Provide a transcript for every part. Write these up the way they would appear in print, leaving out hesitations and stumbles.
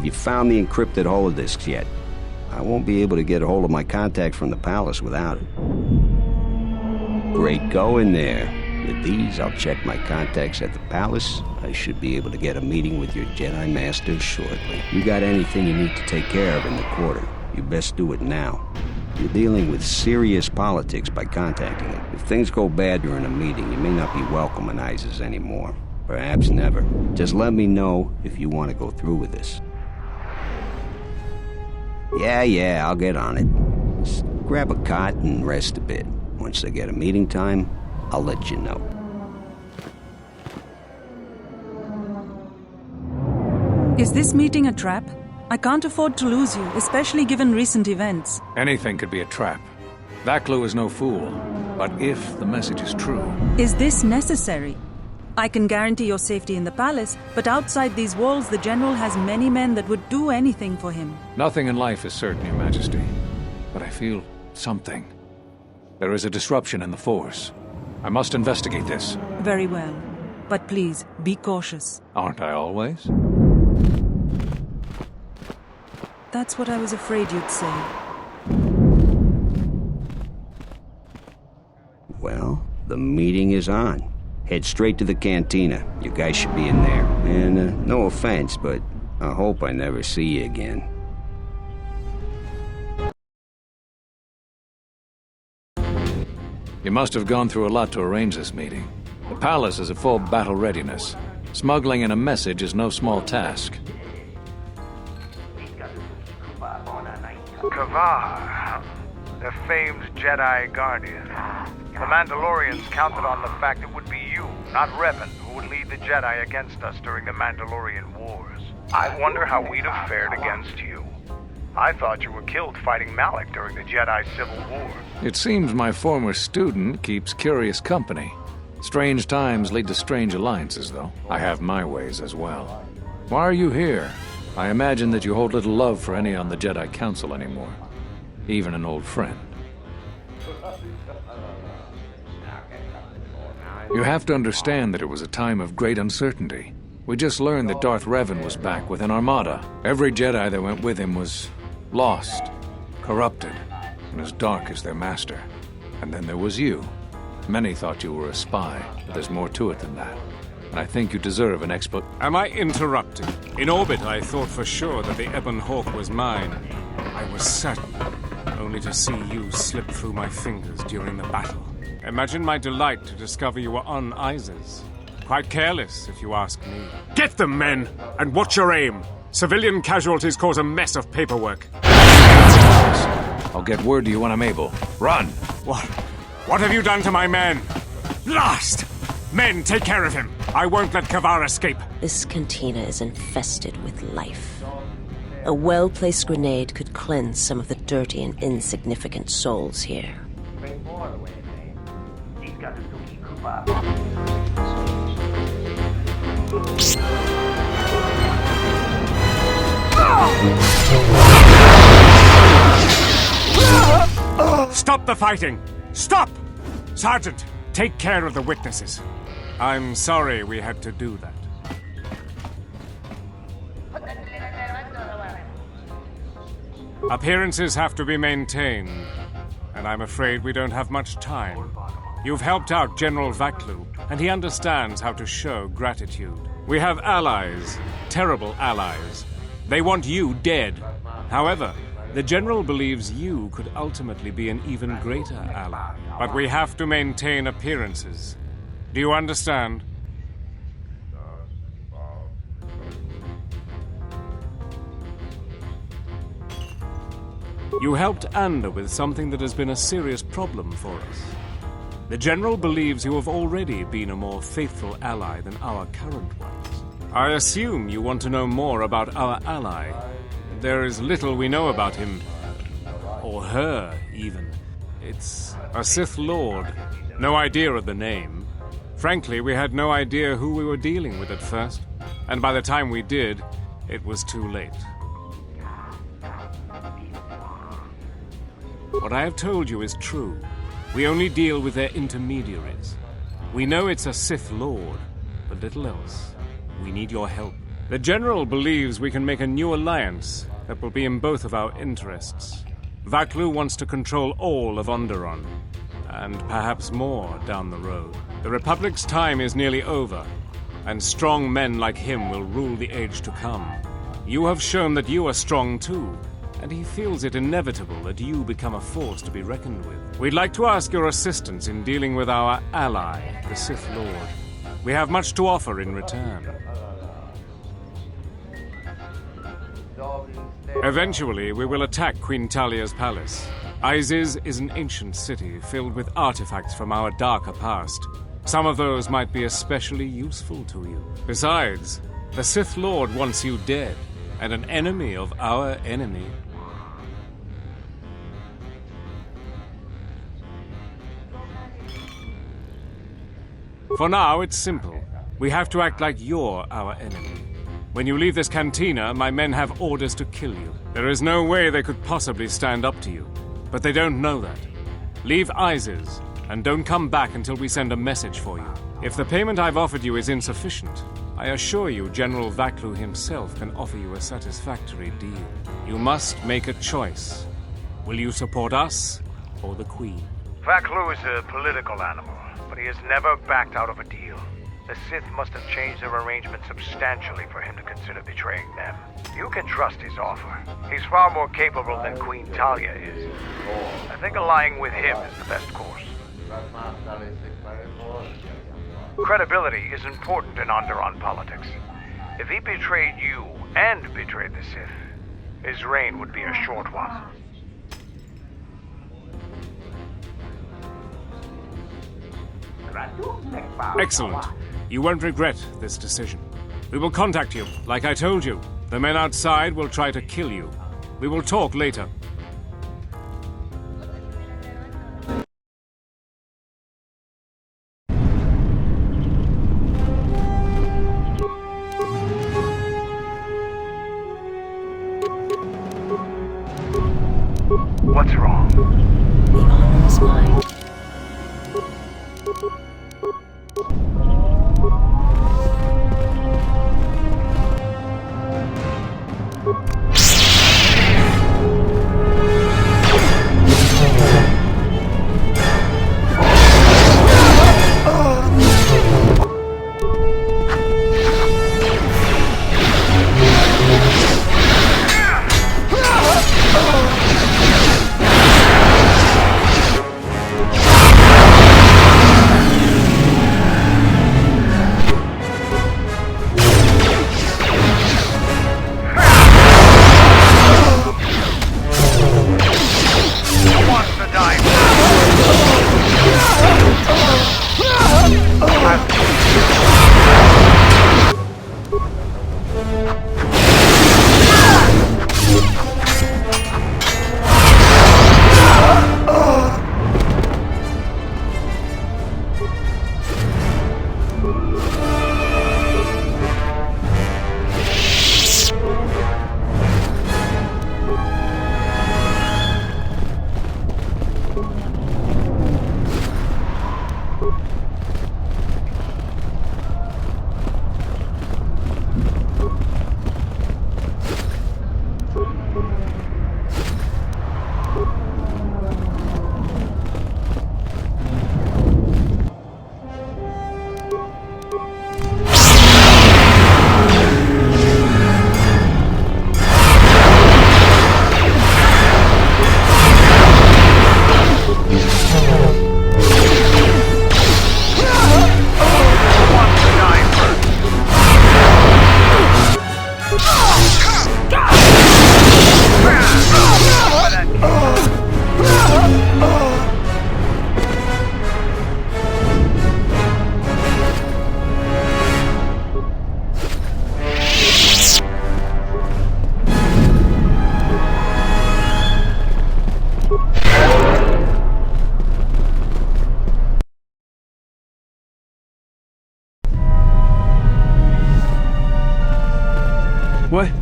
you found the encrypted holodisks yet. I won't be able to get a hold of my contacts from the palace without it. Great going there. With these, I'll check my contacts at the palace. I should be able to get a meeting with your Jedi Master shortly. You got anything you need to take care of in the quarter, you best do it now. You're dealing with serious politics by contacting it. If things go bad during a meeting, you may not be welcome in Isis anymore. Perhaps never. Just let me know if you want to go through with this. Yeah, I'll get on it. Just grab a cot and rest a bit. Once I get a meeting time, I'll let you know. Is this meeting a trap? I can't afford to lose you, especially given recent events. Anything could be a trap. Vaklu is no fool. But if the message is true... Is this necessary? I can guarantee your safety in the palace, but outside these walls the General has many men that would do anything for him. Nothing in life is certain, Your Majesty. But I feel something. There is a disruption in the Force. I must investigate this. Very well. But please, be cautious. Aren't I always? That's what I was afraid you'd say. Well, the meeting is on. Head straight to the cantina. You guys should be in there. And no offense, but I hope I never see you again. You must have gone through a lot to arrange this meeting. The palace is at full battle readiness. Smuggling in a message is no small task. KOTOR, the famed Jedi Guardian. The Mandalorians counted on the fact it would be you, not Revan, who would lead the Jedi against us during the Mandalorian Wars. I wonder how we'd have fared against you. I thought you were killed fighting Malak during the Jedi Civil War. It seems my former student keeps curious company. Strange times lead to strange alliances, though. I have my ways as well. Why are you here? I imagine that you hold little love for any on the Jedi Council anymore. Even an old friend. You have to understand that it was a time of great uncertainty. We just learned that Darth Revan was back with an armada. Every Jedi that went with him was lost, corrupted, and as dark as their master. And then there was you. Many thought you were a spy, but there's more to it than that. And I think you deserve an Am I interrupting? In orbit, I thought for sure that the Ebon Hawk was mine. I was certain, only to see you slip through my fingers during the battle. Imagine my delight to discover you were on Isis. Quite careless, if you ask me. Get them, men, and watch your aim. Civilian casualties cause a mess of paperwork. I'll get word to you when I'm able. Run! What have you done to my men? Blast! Men, take care of him. I won't let KOTOR escape. This cantina is infested with life. A well-placed grenade could cleanse some of the dirty and insignificant souls here. Stop the fighting! Stop! Sergeant, take care of the witnesses. I'm sorry we had to do that. Appearances have to be maintained, and I'm afraid we don't have much time. You've helped out General Vaklu, and he understands how to show gratitude. We have allies, terrible allies. They want you dead. However, the General believes you could ultimately be an even greater ally. But we have to maintain appearances. Do you understand? You helped Anda with something that has been a serious problem for us. The General believes you have already been a more faithful ally than our current ones. I assume you want to know more about our ally. There is little we know about him. Or her, even. It's a Sith Lord. No idea of the name. Frankly, we had no idea who we were dealing with at first. And by the time we did, it was too late. What I have told you is true. We only deal with their intermediaries. We know it's a Sith Lord, but little else. We need your help. The General believes we can make a new alliance that will be in both of our interests. Vaklu wants to control all of Onderon, and perhaps more down the road. The Republic's time is nearly over, and strong men like him will rule the age to come. You have shown that you are strong too, and he feels it inevitable that you become a force to be reckoned with. We'd like to ask your assistance in dealing with our ally, the Sith Lord. We have much to offer in return. Eventually, we will attack Queen Talia's palace. Isis is an ancient city filled with artifacts from our darker past. Some of those might be especially useful to you. Besides, the Sith Lord wants you dead, and an enemy of our enemy. For now, it's simple. We have to act like you're our enemy. When you leave this cantina, my men have orders to kill you. There is no way they could possibly stand up to you. But they don't know that. Leave Isis, and don't come back until we send a message for you. If the payment I've offered you is insufficient, I assure you General Vaklu himself can offer you a satisfactory deal. You must make a choice. Will you support us, or the Queen? Vaklu is a political animal, but he has never backed out of a deal. The Sith must have changed their arrangement substantially for him to consider betraying them. You can trust his offer. He's far more capable than Queen Talia is. I think allying with him is the best course. Credibility is important in Onderon politics. If he betrayed you and betrayed the Sith, his reign would be a short one. Excellent. You won't regret this decision. We will contact you, like I told you. The men outside will try to kill you. We will talk later. What's wrong? The honor is mine.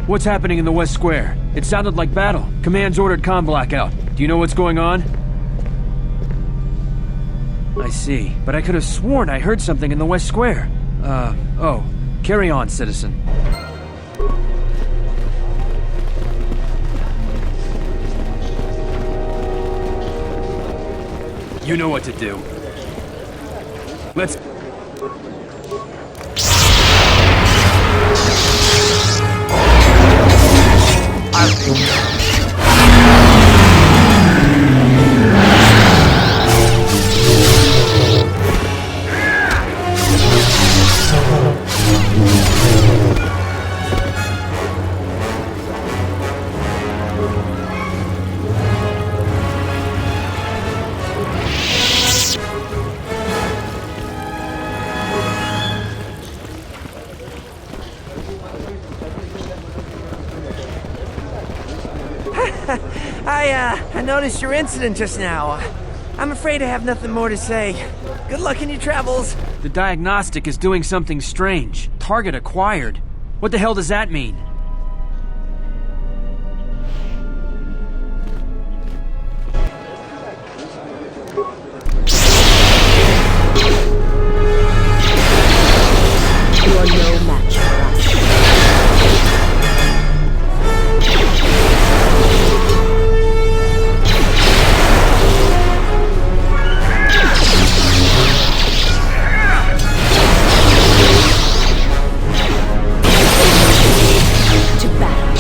What's happening in the West Square? It sounded like battle. Command's ordered comm blackout. Do you know what's going on? I see, but I could have sworn I heard something in the West Square. Oh. Carry on, citizen. You know what to do. Let's... I'll take care of it. I noticed your incident just now. I'm afraid I have nothing more to say. Good luck in your travels. The diagnostic is doing something strange. Target acquired. What the hell does that mean? You are no match for us. To battle.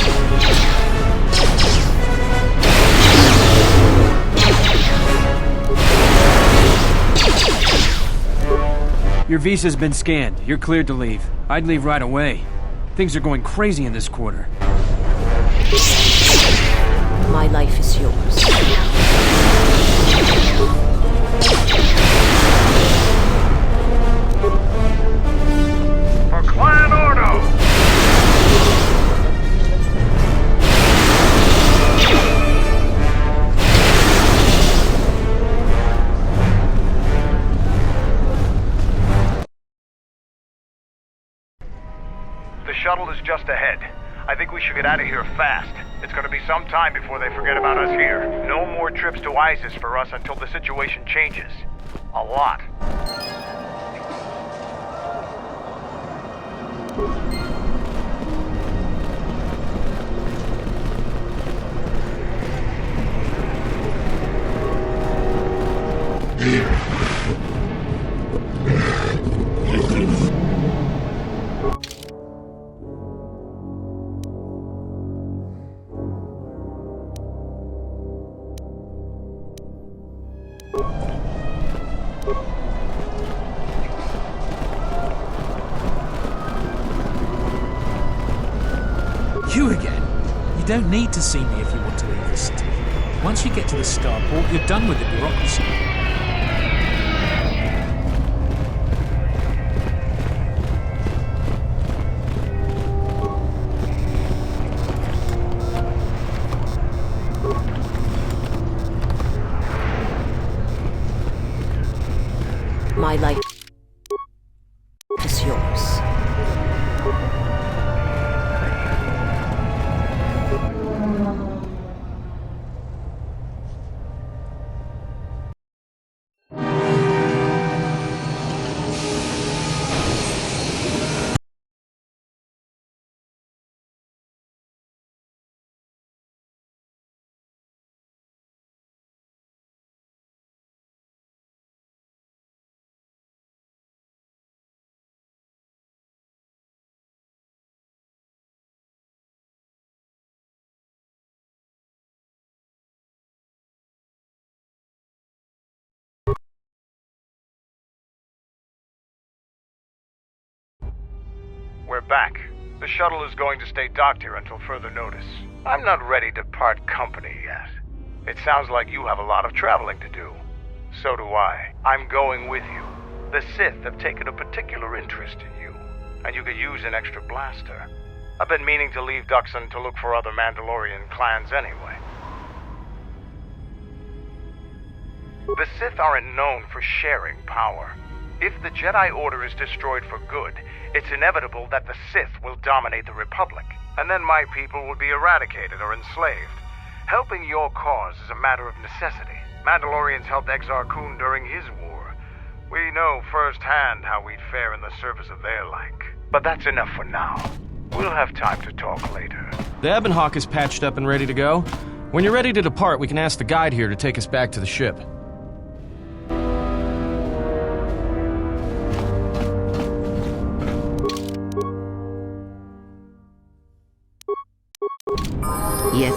Your visa's been scanned. You're cleared to leave. I'd leave right away. Things are going crazy in this quarter. My life is yours. For Clan Ordo! The shuttle is just ahead. I think we should get out of here fast. It's gonna be some time before they forget about us here. No more trips to ISIS for us until the situation changes. A lot. You again? You don't need to see me if you want to leave the city. Once you get to the starport, you're done with the bureaucracy. My life is yours. We're back. The shuttle is going to stay docked here until further notice. I'm not ready to part company yet. It sounds like you have a lot of traveling to do. So do I. I'm going with you. The Sith have taken a particular interest in you, and you could use an extra blaster. I've been meaning to leave Duxon to look for other Mandalorian clans anyway. The Sith aren't known for sharing power. If the Jedi Order is destroyed for good, it's inevitable that the Sith will dominate the Republic, and then my people will be eradicated or enslaved. Helping your cause is a matter of necessity. Mandalorians helped Exar Kun during his war. We know firsthand how we'd fare in the service of their like. But that's enough for now. We'll have time to talk later. The Ebon Hawk is patched up and ready to go. When you're ready to depart, we can ask the guide here to take us back to the ship. Yet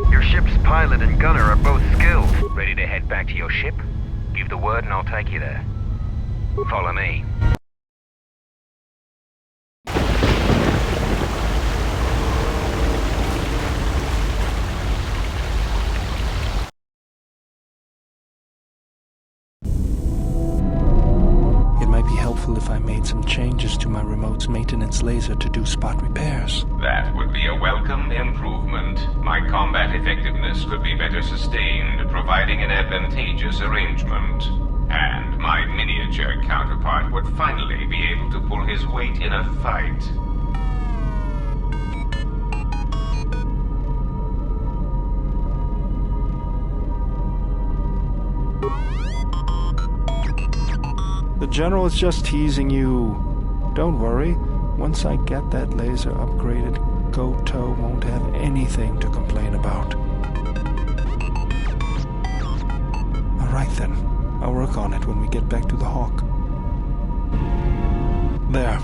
your ship's pilot and gunner are both skilled. Ready to head back to your ship? Give the word and I'll take you there. Follow me. It might be helpful if I made some changes to my remote's maintenance laser to do spot repairs. That would be a welcome improvement. My combat effectiveness could be better sustained, providing an advantageous arrangement. And my miniature counterpart would finally be able to pull his weight in a fight. The General is just teasing you. Don't worry. Once I get that laser upgraded, KOTOR won't have anything to complain about. Alright then. I'll work on it when we get back to the Hawk. There.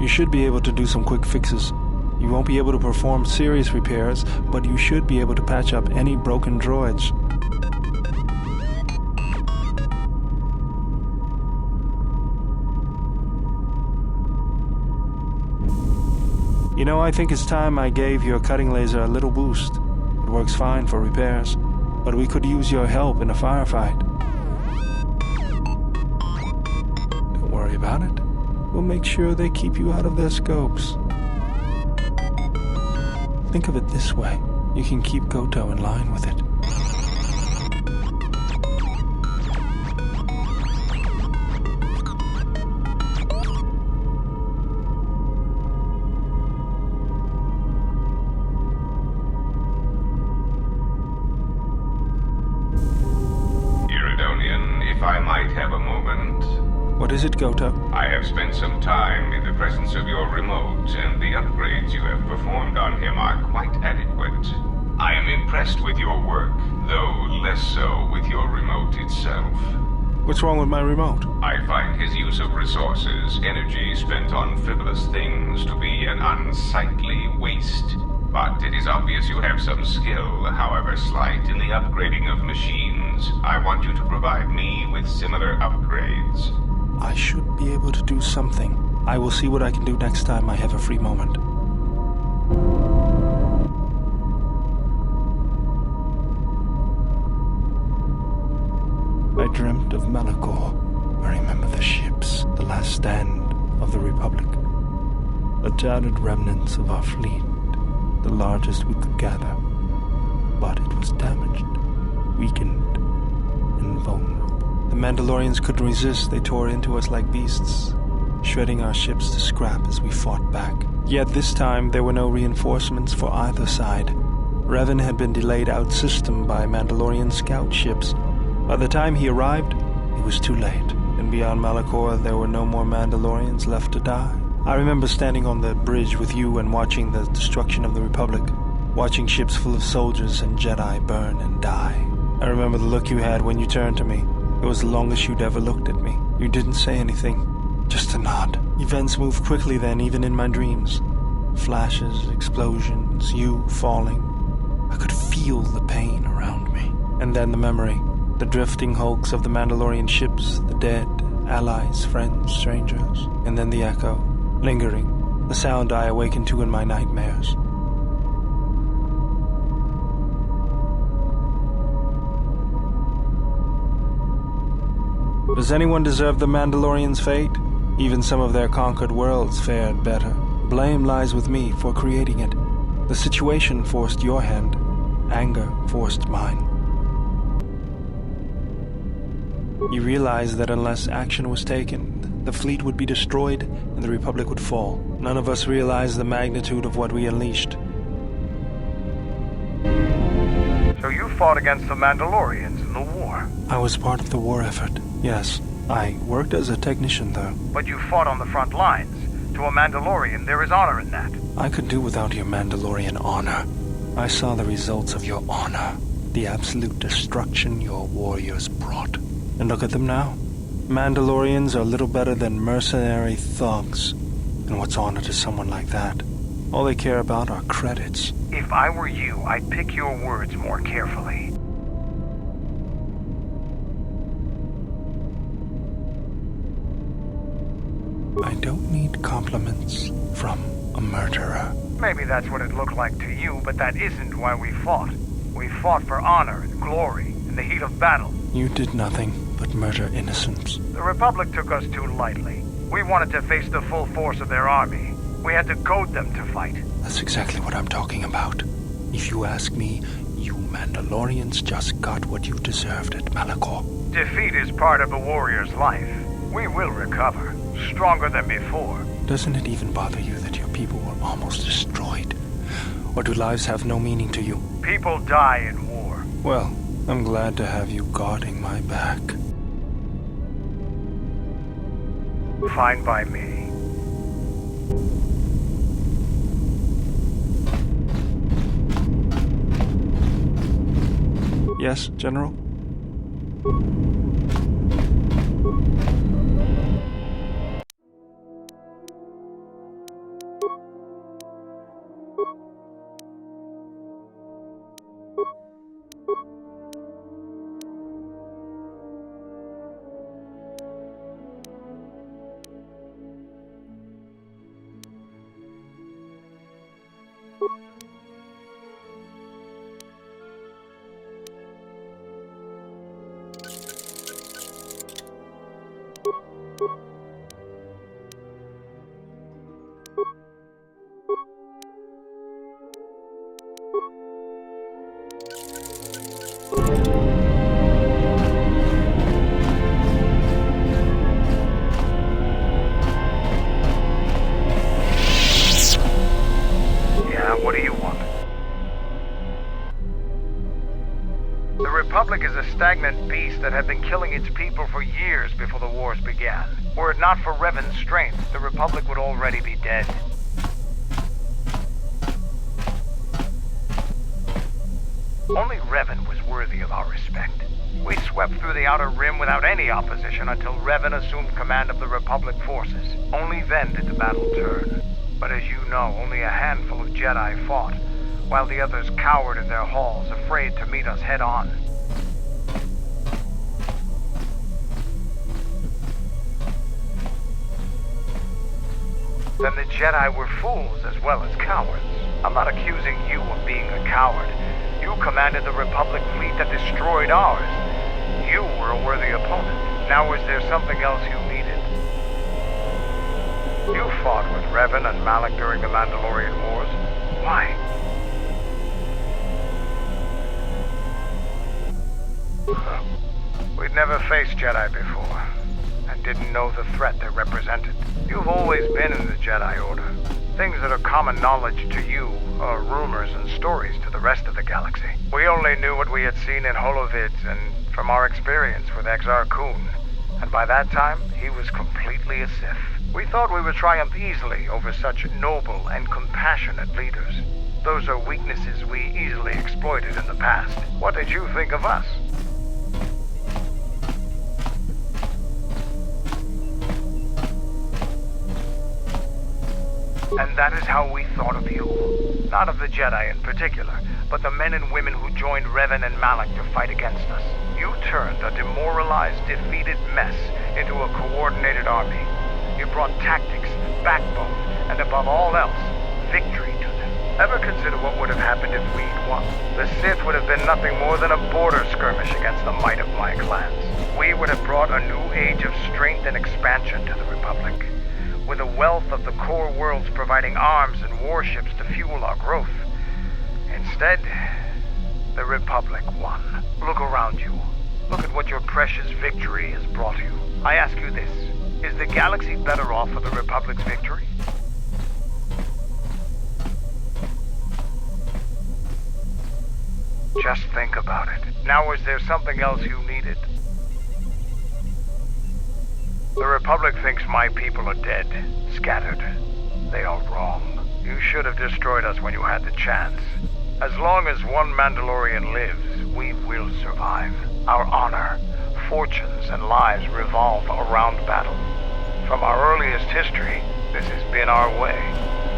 You should be able to do some quick fixes. You won't be able to perform serious repairs, but you should be able to patch up any broken droids. You know, I think it's time I gave your cutting laser a little boost. It works fine for repairs, but we could use your help in a firefight. Don't worry about it. We'll make sure they keep you out of their scopes. Think of it this way. You can keep KOTOR in line with it. If I might have a moment. What is it, KOTOR? I have spent some time in the presence of your remote, and the upgrades you have performed on him are quite adequate. I am impressed with your work, though less so with your remote itself. What's wrong with my remote? I find his use of resources, energy spent on frivolous things, to be an unsightly waste. But it is obvious you have some skill, however slight, in the upgrading of machines. I want you to provide me with similar upgrades. I should be able to do something. I will see what I can do next time I have a free moment. I dreamt of Malachor. I remember the ships, the last stand of the Republic. The tattered remnants of our fleet, the largest we could gather. But it was damaged, weakened, and vulnerable. The The Mandalorians couldn't resist. They tore into us like beasts, shredding our ships to scrap as we fought back. Yet this time there were no reinforcements for either side. Revan had been delayed out-system by Mandalorian scout ships. By the time he arrived, it was too late, and beyond Malachor there were no more Mandalorians left to die. I remember standing on the bridge with you and watching the destruction of the Republic, watching ships full of soldiers and Jedi burn and die. I remember the look you had when you turned to me. It was the longest you'd ever looked at me. You didn't say anything, just a nod. Events moved quickly then, even in my dreams. Flashes, explosions, you falling. I could feel the pain around me. And then the memory. The drifting hulks of the Mandalorian ships, the dead, allies, friends, strangers. And then the echo, lingering, the sound I awakened to in my nightmares. Does anyone deserve the Mandalorians' fate? Even some of their conquered worlds fared better. Blame lies with me for creating it. The situation forced your hand. Anger forced mine. You realized that unless action was taken, the fleet would be destroyed and the Republic would fall. None of us realized the magnitude of what we unleashed. So you fought against the Mandalorians in the war? I was part of the war effort, yes. I worked as a technician, though. But you fought on the front lines. To a Mandalorian, there is honor in that. I could do without your Mandalorian honor. I saw the results of your honor, the absolute destruction your warriors brought. And look at them now. Mandalorians are little better than mercenary thugs. And what's honor to someone like that? All they care about are credits. If I were you, I'd pick your words more carefully. I don't need compliments from a murderer. Maybe that's what it looked like to you, but that isn't why we fought. We fought for honor and glory in the heat of battle. You did nothing but murder innocents. The Republic took us too lightly. We wanted to face the full force of their army. We had to goad them to fight. That's exactly what I'm talking about. If you ask me, you Mandalorians just got what you deserved at Malachor. Defeat is part of a warrior's life. We will recover, stronger than before. Doesn't it even bother you that your people were almost destroyed? Or do lives have no meaning to you? People die in war. Well, I'm glad to have you guarding my back. Fine by me. Yes, General? What do you want? The Republic is a stagnant beast that had been killing its people for years before the wars began. Were it not for Revan's strength, the Republic would already be dead. Only Revan was worthy of our respect. We swept through the Outer Rim without any opposition until Revan assumed command of the Republic forces. Only then did the battle turn. But as you know, only a handful of Jedi fought, while the others cowered in their halls, afraid to meet us head-on. Then the Jedi were fools as well as cowards. I'm not accusing you of being a coward. You commanded the Republic fleet that destroyed ours. You were a worthy opponent. Now is there something else you needed? You fought with Revan and Malak during the Mandalorian Wars. Why? We'd never faced Jedi before, and didn't know the threat they represented. You've always been in the Jedi Order. Things that are common knowledge to you are rumors and stories to the rest of the galaxy. We only knew what we had seen in holovids and from our experience with Exar Kun. And by that time, he was completely a Sith. We thought we would triumph easily over such noble and compassionate leaders. Those are weaknesses we easily exploited in the past. What did you think of us? And that is how we thought of you. Not of the Jedi in particular, but the men and women who joined Revan and Malak to fight against us. You turned a demoralized, defeated mess into a coordinated army. You brought tactics, backbone, and above all else, victory to them. Ever consider what would have happened if we'd won? The Sith would have been nothing more than a border skirmish against the might of my clans. We would have brought a new age of strength and expansion to the Republic, with a wealth of the core worlds providing arms and warships to fuel our growth. Instead, the Republic won. Look around you. Look at what your precious victory has brought you. I ask you this, is the galaxy better off for the Republic's victory? Just think about it. Now, is there something else you needed? The Republic thinks my people are dead, scattered. They are wrong. You should have destroyed us when you had the chance. As long as one Mandalorian lives, we will survive. Our honor, fortunes, and lives revolve around battle. From our earliest history, this has been our way,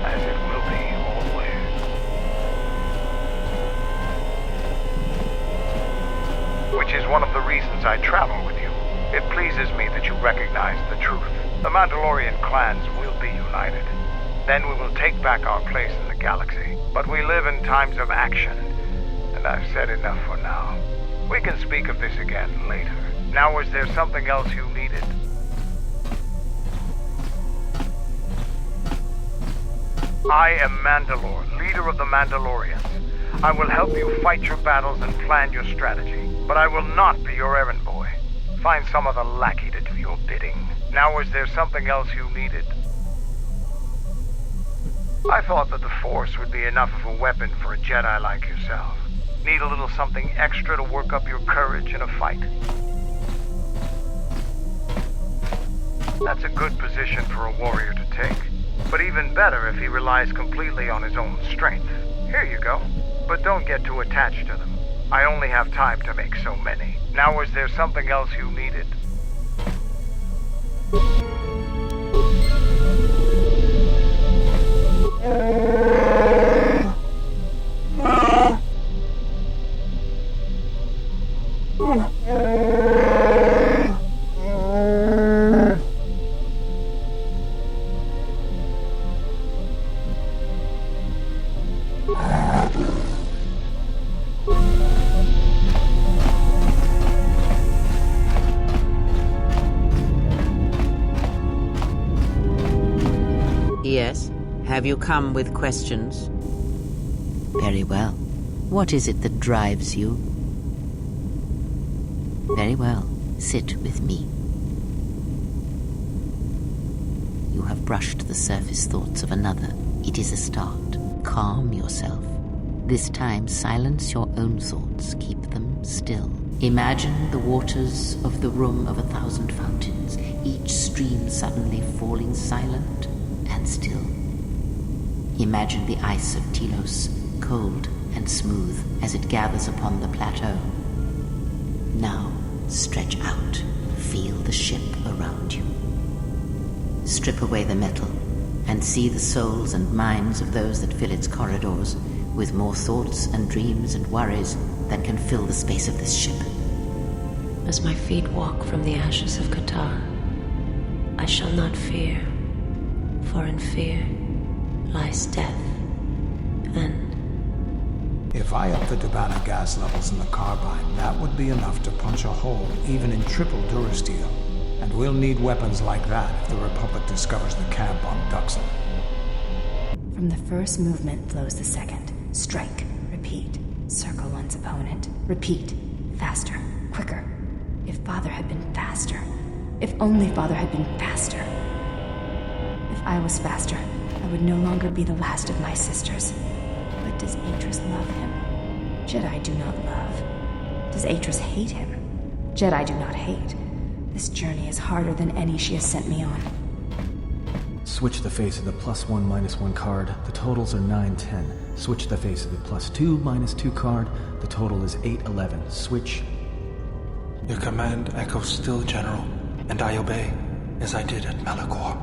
as it will be always. Which is one of the reasons I travel with you. It pleases me that you recognize the truth. The Mandalorian clans will be united. Then we will take back our place in the galaxy. But we live in times of action, and I've said enough for now. We can speak of this again later. Now, is there something else you needed? I am Mandalore, leader of the Mandalorians. I will help you fight your battles and plan your strategy, but I will not be your errand boy. Find some other lackey to do your bidding. Now, is there something else you needed? I thought that the Force would be enough of a weapon for a Jedi like yourself. Need a little something extra to work up your courage in a fight. That's a good position for a warrior to take. But even better if he relies completely on his own strength. Here you go. But don't get too attached to them. I only have time to make so many. Now, is there something else you needed? Yes? Have you come with questions? Very well. What is it that drives you? Very well. Sit with me. You have brushed the surface thoughts of another. It is a start. Calm yourself. This time, silence your own thoughts. Keep them still. Imagine the waters of the Room of 1,000 Fountains, each stream suddenly falling silent and still. Imagine the ice of Telos, cold and smooth as it gathers upon the plateau. Now, stretch out. Feel the ship around you. Strip away the metal and see the souls and minds of those that fill its corridors with more thoughts and dreams and worries than can fill the space of this ship. As my feet walk from the ashes of KOTOR, I shall not fear, for in fear lies death, and... If I up the Dubana gas levels in the carbine, that would be enough to punch a hole even in triple durasteel. And we'll need weapons like that if the Republic discovers the camp on Duxon. From the first movement flows the second. Strike, repeat, circle one's opponent, repeat, faster, quicker. If Father had been faster. If only Father had been faster. If I was faster, I would no longer be the last of my sisters. But does Atris love him? Jedi do not love. Does Atris hate him? Jedi do not hate. This journey is harder than any she has sent me on. Switch the face of the +1 -1 card. The totals are 9-10. Switch the face of the +2 -2 card. The total is 8-11. Switch. Your command echoes still, General, and I obey, as I did at Malachor.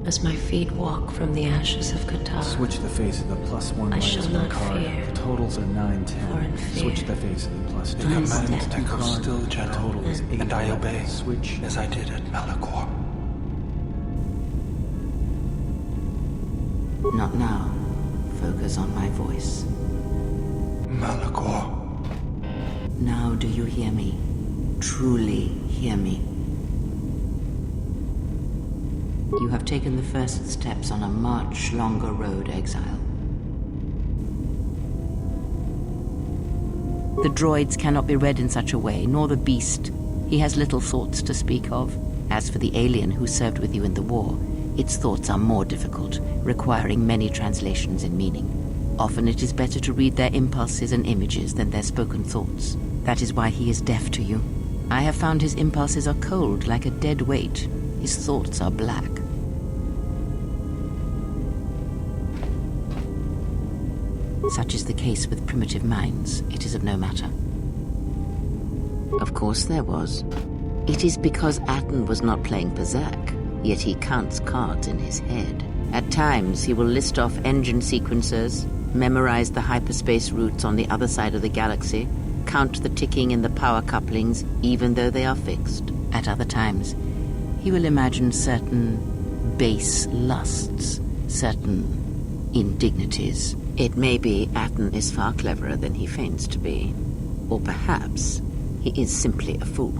As my feet walk from the ashes of KOTOR, Switch the face of the +1 I shall -1 not card. fear, The totals are 9-10. for in fear Switch the face of the +2 Your command -2 echoes card. still, The General, total is 8 and I obey, Switch. as I did at Malachor. Not now. Focus on my voice. Malachor. Now do you hear me? Truly hear me? You have taken the first steps on a much longer road, exile. The droids cannot be read in such a way, nor the beast. He has little thoughts to speak of. As for the alien who served with you in the war, its thoughts are more difficult, requiring many translations in meaning. Often it is better to read their impulses and images than their spoken thoughts. That is why he is deaf to you. I have found his impulses are cold, like a dead weight. His thoughts are black. Such is the case with primitive minds. It is of no matter. Of course there was. It is because Atten was not playing Berserk, yet he counts cards in his head. At times, he will list off engine sequencers, memorize the hyperspace routes on the other side of the galaxy, count the ticking in the power couplings, even though they are fixed. At other times, he will imagine certain base lusts, certain indignities. It may be Atten is far cleverer than he feigns to be. Or perhaps he is simply a fool.